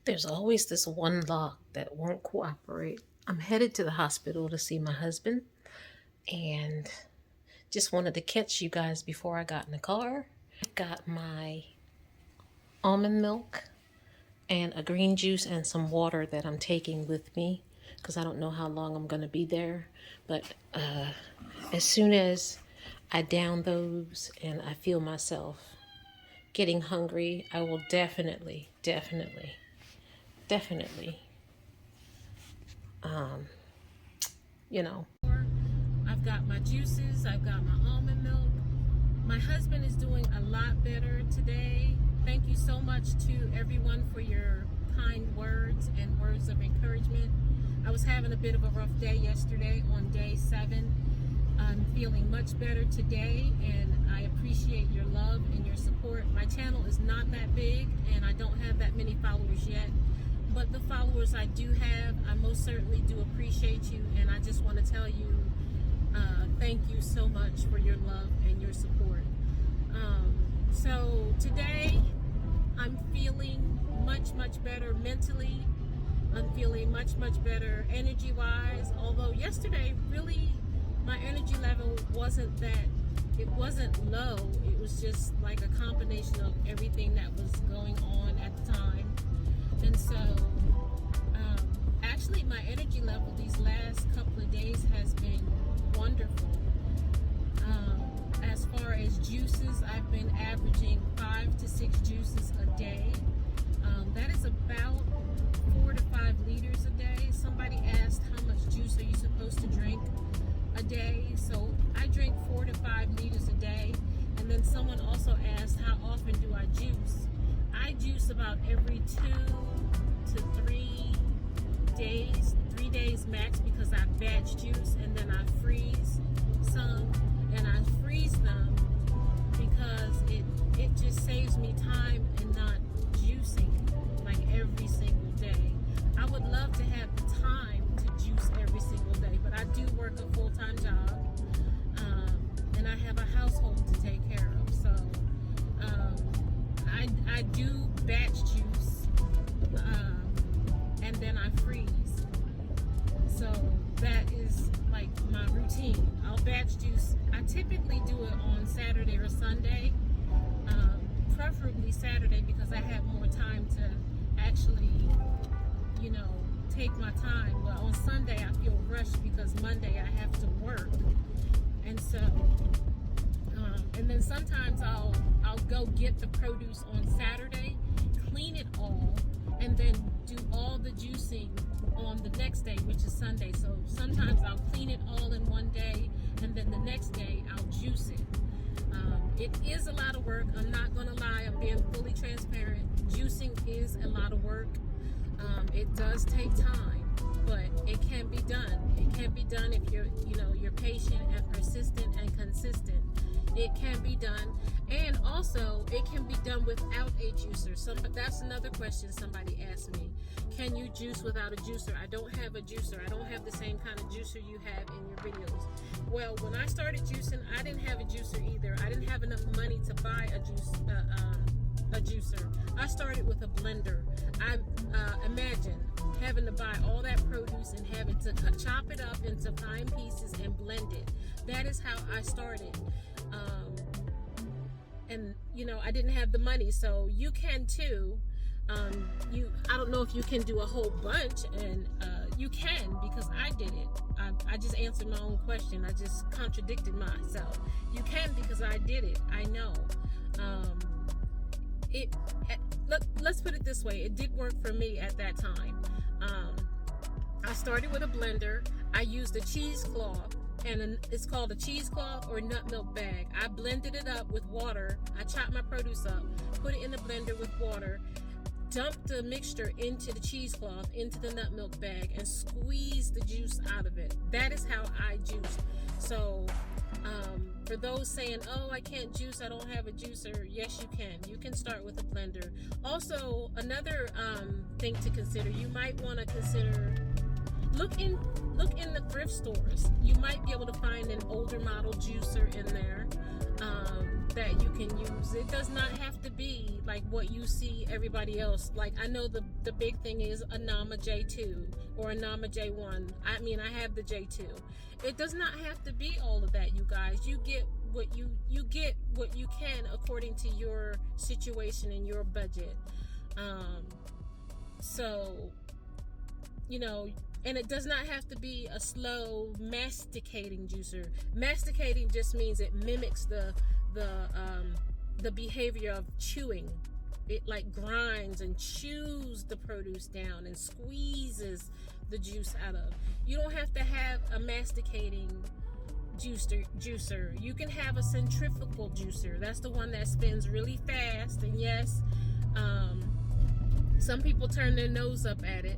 There's always this one lock that won't cooperate. I'm headed to the hospital to see my husband and just wanted to catch you guys before I got in the car. I've got my almond milk and a green juice and some water that I'm taking with me because I don't know how long I'm going to be there. But as soon as I down those and I feel myself getting hungry, I will definitely, you know. I've got my juices, I've got my almond milk. My husband is doing a lot better today. Thank you so much to everyone for your kind words and words of encouragement. I was having a bit of a rough day yesterday on day 7. I'm feeling much better today, and I appreciate your love and your support. My channel is not that big, and I don't have that many followers yet, but the followers I do have, I most certainly do appreciate you, and I just want to tell you thank you so much for your love and your support. So today I'm feeling much better mentally. I'm feeling much better energy wise, although yesterday really my energy level wasn't low. It was just like a combination of everything that was going on at the time. And so actually my energy level these last couple of days has been wonderful. As far as juices, I've been averaging 5 to 6 juices a day. That is about 4 to 5 liters a day. Somebody asked how much juice are you supposed to drink a day? So I drink 4 to 5 liters a day. And then someone also asked how often do I juice? I juice about every 2 to 3 days, 3 days max, because I batch juice and then I freeze some, and I freeze them because it just saves me time and not juicing like every single day. I would love to have the time to juice every single day, but I do work a full-time job, and I have a household to take care of. So I do batch juice, and then I freeze. So that is like my routine. I'll batch juice. I typically do it on Saturday or Sunday, preferably Saturday because I have more time to actually, take my time. But on Sunday I feel rushed because Monday I have to work, and so and then sometimes I'll go get the produce on Saturday, clean it all, and then do all the juicing on the next day, which is Sunday. So sometimes I'll clean it all in one day, and then the next day I'll juice it. It is a lot of work. I'm not gonna lie. I'm being fully transparent. Juicing is a lot of work. It does take time, but it can be done. It can be done if you're patient and persistent and consistent. It can be done, and also it can be done without a juicer. That's another question somebody asked me. Can you juice without a juicer? I don't have a juicer. I don't have the same kind of juicer you have in your videos. Well, when I started juicing, I didn't have a juicer either. I didn't have enough money to buy a juicer. I started with a blender. I imagine having to buy all that produce and having to chop it up into fine pieces and blend it. That is how I started. And I didn't have the money, so you can too. I don't know if you can do a whole bunch, and you can, because I did it. I just answered my own question. I just contradicted myself. You can because I did it. I know. Let's put it this way. It did work for me at that time. I started with a blender. I used a cheesecloth, and it's called a cheesecloth or nut milk bag. I blended it up with water. I chopped my produce up, put it in the blender with water, dumped the mixture into the cheesecloth, into the nut milk bag, and squeezed the juice out of it. That is how I juice. So for those saying, oh, I can't juice, I don't have a juicer, yes, you can. You can start with a blender. Also, another thing to consider, you might want to consider look in the thrift stores. You might be able to find an older model juicer in there that you can use. It does not have to be like what you see everybody else. Like, I know the big thing is a Nama J2 or a Nama J1. I mean, I have the J2. It does not have to be all of that, you guys. You get what you get what you can according to your situation and your budget. So, you know, and it does not have to be a slow masticating juicer. Masticating just means it mimics the behavior of chewing. It like grinds and chews the produce down and squeezes the juice out of. You don't have to have a masticating juicer. You can have a centrifugal juicer. That's the one that spins really fast. And yes, some people turn their nose up at it,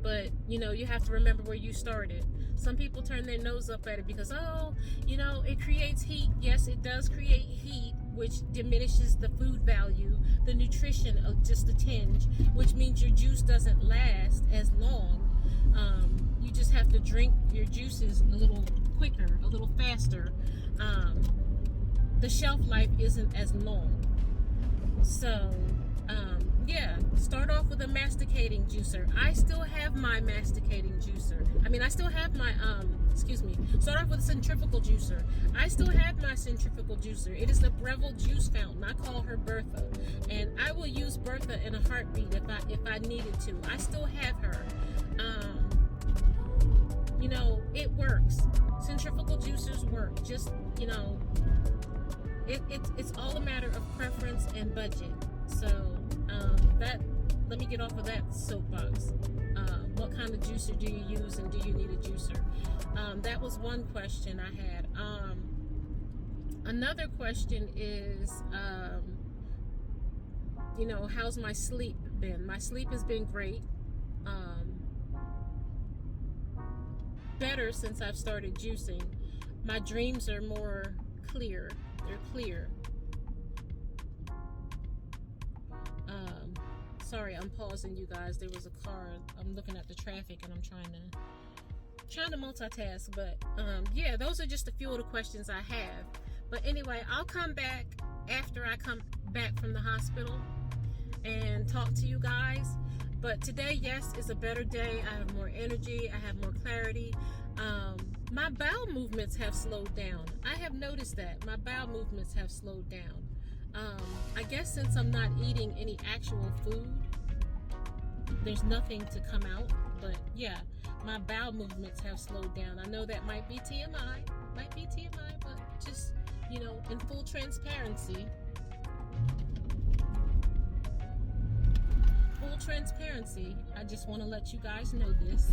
but you know, you have to remember where you started. Some people turn their nose up at it because, oh, you know, it creates heat. Yes, it does create heat, which diminishes the food value, the nutrition of just a tinge, which means your juice doesn't last as long. You just have to drink your juices a little quicker, a little faster. The shelf life isn't as long. So, yeah, start off with a masticating juicer. I still have my masticating juicer. I mean, I still have my, start off with a centrifugal juicer. I still have my centrifugal juicer. It is the Breville juice fountain. I call her Bertha. And I will use Bertha in a heartbeat if I needed to. I still have her. You know, it works. Centrifugal juicers work. Just, you know, it's all a matter of preference and budget. So, let me get off of that soapbox. What kind of juicer do you use, and do you need a juicer? That was one question I had. Another question is, you know, how's my sleep been? My sleep has been great. Better since I've started juicing. My dreams are more clear. They're clear. Sorry, I'm pausing, you guys. There was a car. I'm looking at the traffic and I'm trying to multitask. But yeah, those are just a few of the questions I have. But anyway, I'll come back after I come back from the hospital and talk to you guys. But today, yes, is a better day. I have more energy. I have more clarity. My bowel movements have slowed down. I have noticed that. My bowel movements have slowed down. I guess since I'm not eating any actual food, there's nothing to come out. But yeah, my bowel movements have slowed down. I know that might be TMI. But just, you know, in full transparency. I just want to let you guys know this.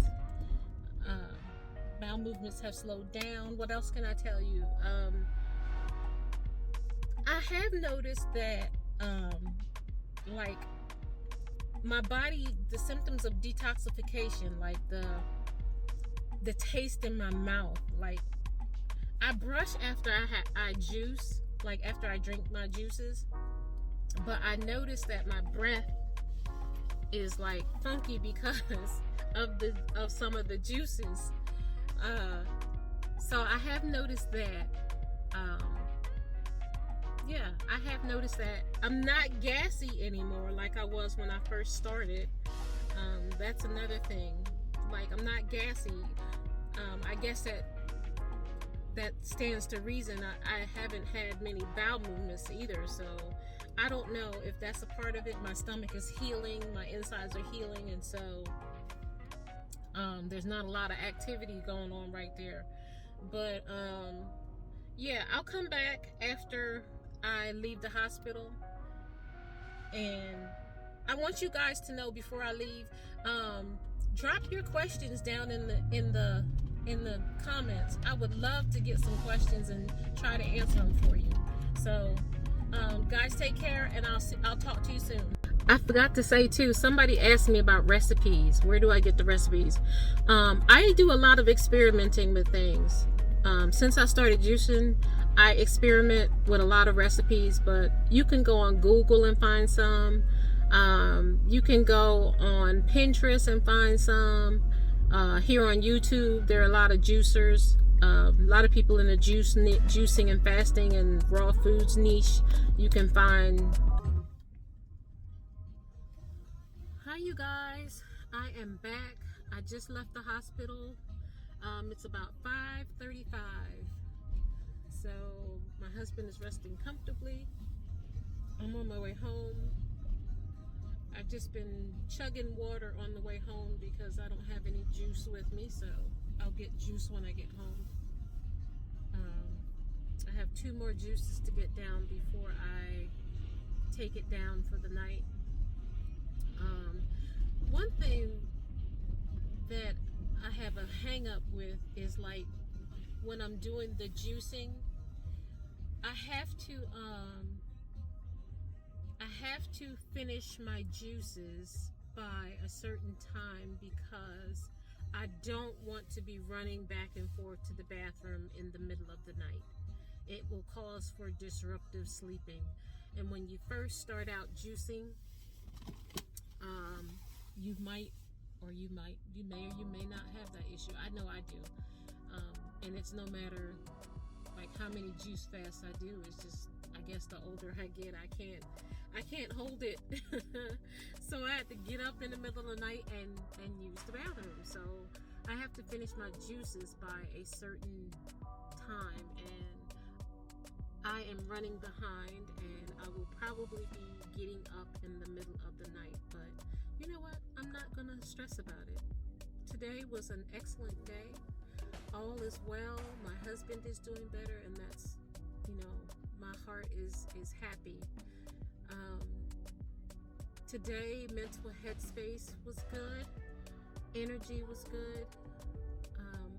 Bowel movements have slowed down. What else can I tell you? I have noticed that, like, my body, the symptoms of detoxification, like the taste in my mouth, like, I brush after I juice, like after I drink my juices, but I noticed that my breath is like funky because of some of the juices. So I have noticed that. Yeah, I have noticed that I'm not gassy anymore like I was when I first started. That's another thing. Like, I'm not gassy. I guess that stands to reason. I haven't had many bowel movements either, so I don't know if that's a part of it. My stomach is healing, my insides are healing, and so there's not a lot of activity going on right there. But yeah, I'll come back after I leave the hospital, and I want you guys to know before I leave, drop your questions down in the comments. I would love to get some questions and try to answer them for you. So guys, take care, and I'll talk to you soon. I forgot to say too, somebody asked me about recipes. Where do I get the recipes? I do a lot of experimenting with things. Since I started juicing, I experiment with a lot of recipes, but you can go on Google and find some. You can go on Pinterest and find some. Here on YouTube, there are a lot of juicers. A lot of people in the juicing and fasting and raw foods niche, you can find. Hi you guys, I am back. I just left the hospital. It's about 5:35. So my husband is resting comfortably. I'm on my way home. I've just been chugging water on the way home because I don't have any juice with me, so I'll get juice when I get home. I have 2 more juices to get down before I take it down for the night. One thing that I have a hang up with is like when I'm doing the juicing, I have to finish my juices by a certain time because I don't want to be running back and forth to the bathroom in the middle of the night. It will cause for disruptive sleeping. And when you first start out juicing, you may or you may not have that issue. I know I do. And it's no matter like how many juice fasts I do. It's just, I guess the older I get, I can't hold it. So I have to get up in the middle of the night and use the bathroom. So I have to finish my juices by a certain time, and I am running behind, and I will probably be getting up in the middle of the night. But you know what? I'm not gonna stress about it. Today was an excellent day. All is well. My husband is doing better, and that's, my heart is happy. Today, mental headspace was good. Energy was good.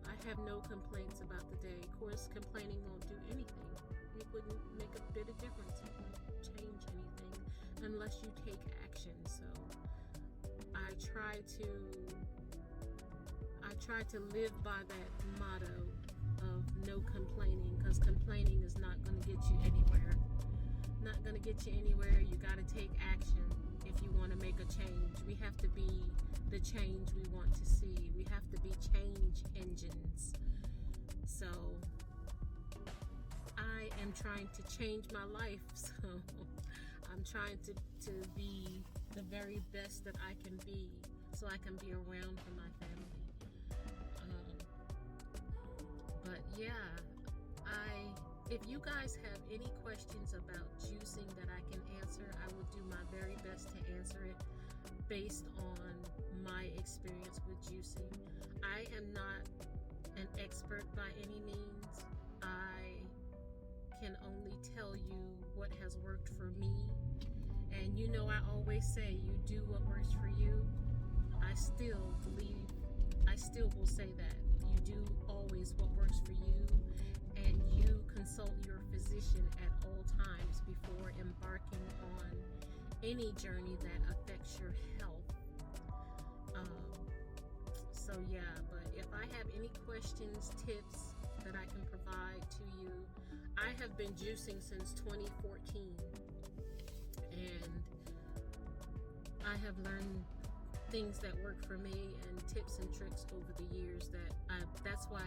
I have no complaints about the day. Of course, complaining won't do anything. It wouldn't make a bit of difference. It won't change anything unless you take action. So I try to live by that motto of no complaining, because complaining is not going to get you anywhere. Not going to get you anywhere. You got to take action if you want to make a change. We have to be the change we want to see. We have to be change engines. So I am trying to change my life. So I'm trying to be the very best that I can be, so I can be around for my family. But yeah, if you guys have any questions about juicing that I can answer, I will do my very best to answer it based on my experience with juicing. I am not an expert by any means. I can only tell you what has worked for me. And I always say, you do what works for you. I still will say that. You do always what works for you, and you consult your physician at all times before embarking on any journey that affects your health. So yeah, but if I have any questions, tips that I can provide to you, I have been juicing since 2014, and I have learned things that work for me and tips and tricks over the years that's why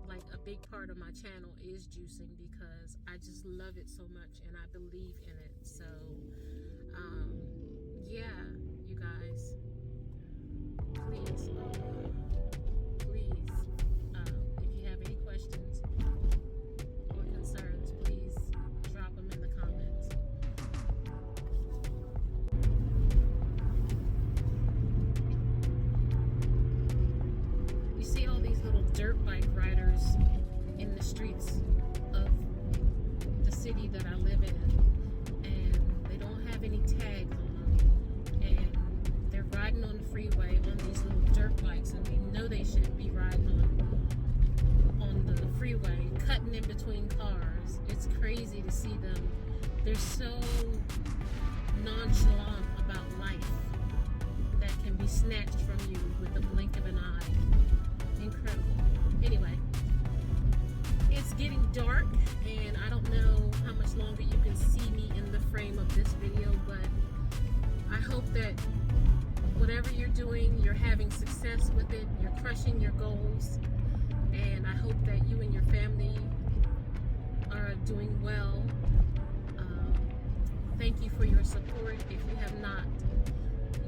like a big part of my channel is juicing, because I just love it so much and I believe in it. So yeah, you guys, please if you have any questions or concerns, please drop them in the comments. You see all these little dirt bike riders in the streets of the city that I live in, and they don't have any tags on them, and they're riding on the freeway on these little dirt bikes, and we know they shouldn't be riding on the freeway, cutting in between cars. It's crazy to see them. They're so nonchalant about life that can be snatched from you with the blink of an eye. Incredible. Anyway, it's getting dark, and I don't know how much longer you can see me in the frame of this video, but I hope that whatever you're doing, you're having success with it, you're crushing your goals, And I hope that you and your family are doing well. Thank you for your support. If you have not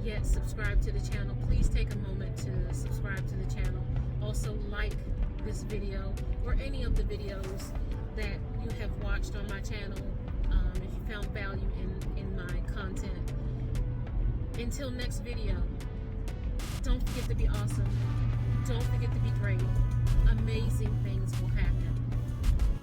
yet subscribed to the channel, please take a moment to subscribe to the channel. Also like this video or any of the videos that you have watched on my channel if you found value in my content. Until next video, don't forget to be awesome. Don't forget to be great. Amazing things will happen.